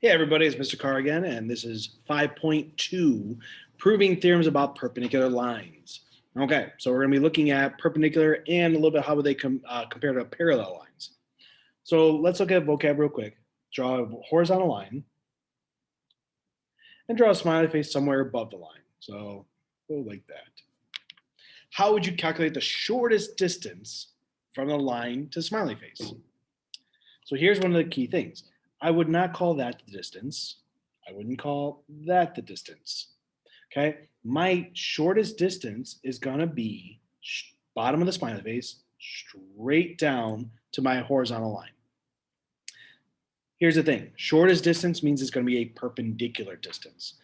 Hey everybody, it's Mr. Carr again, and this is 5.2, proving theorems about perpendicular lines. Okay, so we're going to be looking at perpendicular and a little bit how would they compare to parallel lines. So let's look at vocab real quick. Draw a horizontal line and draw a smiley face somewhere above the line. So go like that. How would you calculate the shortest distance from the line to smiley face? So here's one of the key things. I would not call that the distance. I wouldn't call that the distance. Okay, my shortest distance is going to be bottom of the smiley face straight down to my horizontal line. Here's the thing. Shortest distance means it's going to be a perpendicular distance.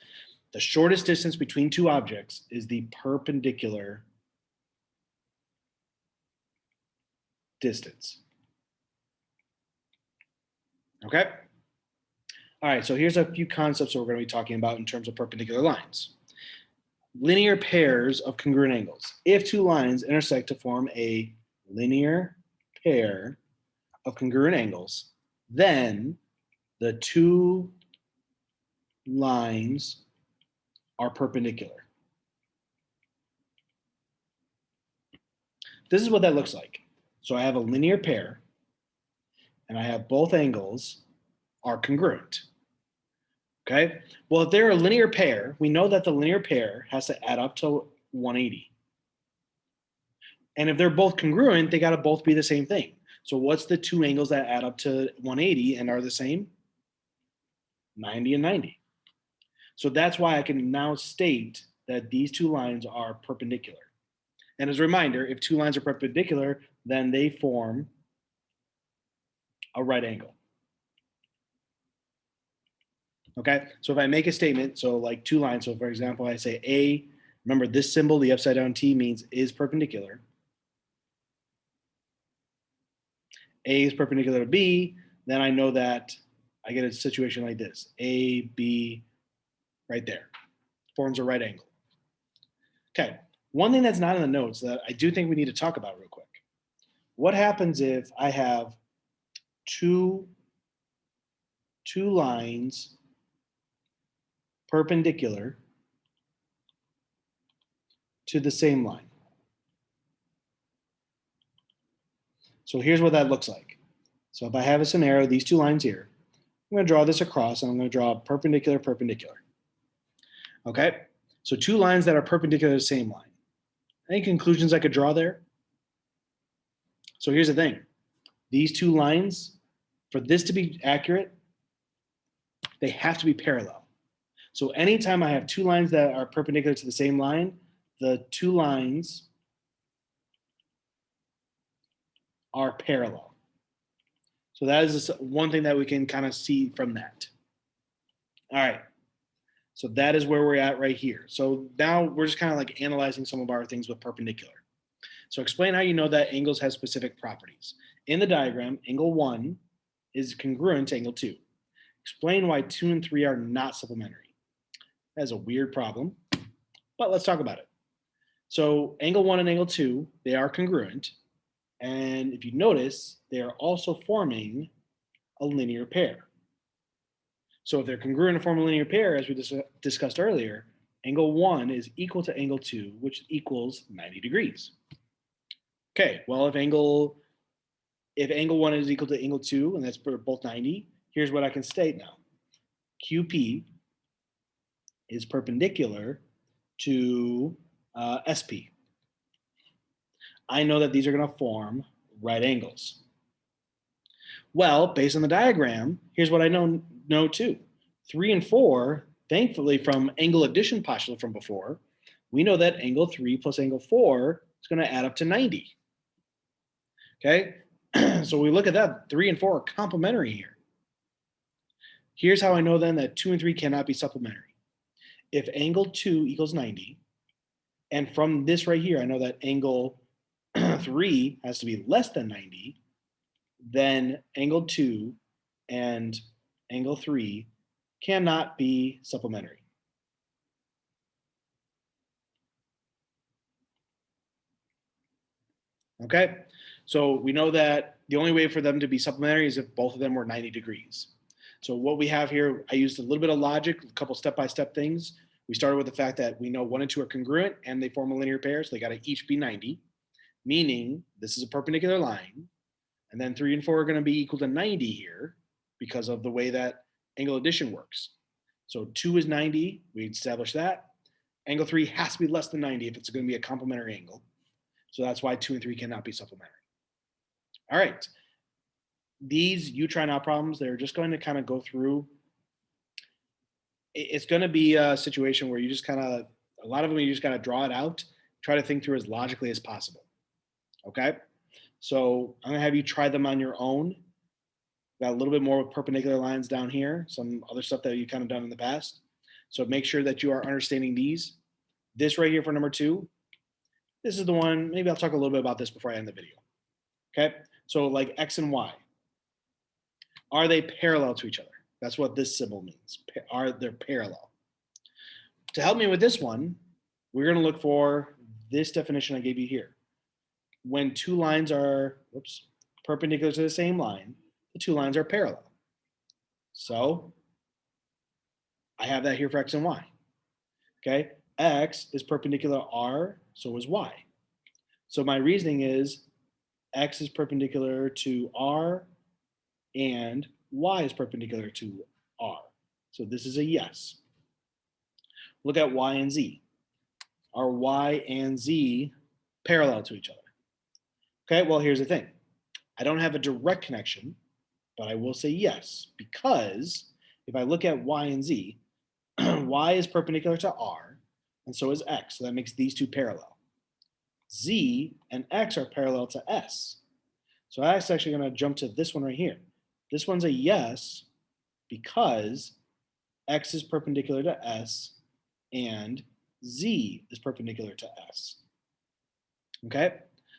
The shortest distance between two objects is the perpendicular distance. Okay? All right, so here's a few concepts that we're going to be talking about in terms of perpendicular lines. Linear pairs of congruent angles. If two lines intersect to form a linear pair of congruent angles, then the two lines are perpendicular. This is what that looks like. So I have a linear pair, and I have both angles are congruent. Okay, well, if they're a linear pair, we know that the linear pair has to add up to 180. And if they're both congruent, they got to both be the same thing. So what's the two angles that add up to 180 and are the same? 90 and 90. So that's why I can now state that these two lines are perpendicular. And as a reminder, if two lines are perpendicular, then they form a right angle. Okay, so if I make a statement, so like two lines, so for example, I say A, remember this symbol, the upside down T means is perpendicular. A is perpendicular to B, then I know that I get a situation like this. A, B, right there, forms a right angle. Okay, one thing that's not in the notes that I do think we need to talk about real quick. What happens if I have two lines perpendicular to the same line? So here's what that looks like. So if I have a scenario, these two lines here, I'm going to draw this across and I'm going to draw a perpendicular, perpendicular. Okay, so two lines that are perpendicular to the same line. Any conclusions I could draw there? So here's the thing. These two lines, for this to be accurate, they have to be parallel. So anytime I have two lines that are perpendicular to the same line, the two lines are parallel. So that is one thing that we can kind of see from that. All right. So that is where we're at right here. So now we're just kind of like analyzing some of our things with perpendicular. So explain how you know that angles have specific properties. In the diagram, angle 1 is congruent to angle 2. Explain why 2 and 3 are not supplementary. That's a weird problem, but let's talk about it. So angle 1 and angle 2, they are congruent. And if you notice, they are also forming a linear pair. So if they're congruent and form a linear pair, as we discussed earlier, angle 1 is equal to angle 2, which equals 90 degrees. Okay, well, if angle 1 is equal to angle 2, and that's both 90, here's what I can state now. QP is perpendicular to SP. I know that these are going to form right angles. Well, based on the diagram, here's what I know too. 3 and 4, thankfully from angle addition postulate from before, we know that angle 3 plus angle 4 is going to add up to 90. Okay, so we look at that, 3 and 4 are complementary here. Here's how I know then that 2 and 3 cannot be supplementary. If angle 2 equals 90, and from this right here, I know that angle 3 has to be less than 90, then angle 2 and angle 3 cannot be supplementary. Okay, so we know that the only way for them to be supplementary is if both of them were 90 degrees. So what we have here, I used a little bit of logic, a couple step-by-step things. We started with the fact that we know 1 and 2 are congruent and they form a linear pair, so they got to each be 90, meaning this is a perpendicular line. And then 3 and 4 are going to be equal to 90 here because of the way that angle addition works. So 2 is 90, we established that. Angle 3 has to be less than 90 if it's going to be a complementary angle. So that's why 2 and 3 cannot be supplementary. All right. These you try now problems, they're just going to kind of go through. It's going to be a situation where you just kind of, a lot of them, you just got to draw it out, try to think through as logically as possible. Okay. So I'm going to have you try them on your own. Got a little bit more with perpendicular lines down here, some other stuff that you've kind of done in the past. So make sure that you are understanding these. This right here for number 2, this is the one, maybe I'll talk a little bit about this before I end the video. Okay, so like X and Y, are they parallel to each other? That's what this symbol means. Are they parallel? To help me with this one, we're going to look for this definition I gave you here. When 2 lines are perpendicular to the same line, the 2 lines are parallel. So I have that here for X and Y. Okay, X is perpendicular R, so is Y. So my reasoning is X is perpendicular to R and Y is perpendicular to R. So this is a yes. Look at Y and Z. Are Y and Z parallel to each other? Okay, well, here's the thing. I don't have a direct connection, but I will say yes, because if I look at Y and Z, Y is perpendicular to R, and so is X. So that makes these 2 parallel. Z and X are parallel to S. So I'm actually going to jump to this one right here. This one's a yes because X is perpendicular to S and Z is perpendicular to S. Okay,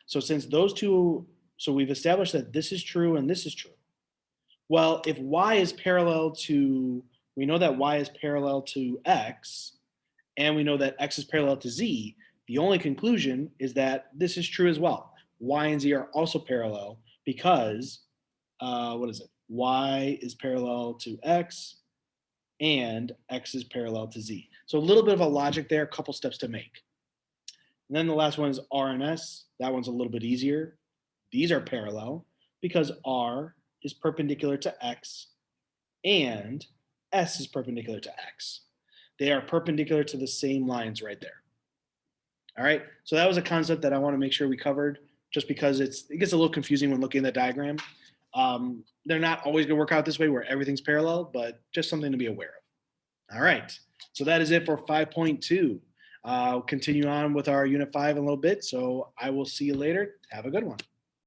so since those 2, so we've established that this is true and this is true. Well, if Y is parallel to, we know that Y is parallel to X, and we know that X is parallel to Z, the only conclusion is that this is true as well. Y and Z are also parallel because, what is it? Y is parallel to X, and X is parallel to Z. So a little bit of a logic there, a couple steps to make. And then the last one is R and S. That one's a little bit easier. These are parallel because R is perpendicular to X and S is perpendicular to X. They are perpendicular to the same lines right there. All right, so that was a concept that I want to make sure we covered just because it gets a little confusing when looking at the diagram. They're not always going to work out this way where everything's parallel, but just something to be aware of. All right, so that is it for 5.2. I'll continue on with our Unit 5 in a little bit, so I will see you later. Have a good one.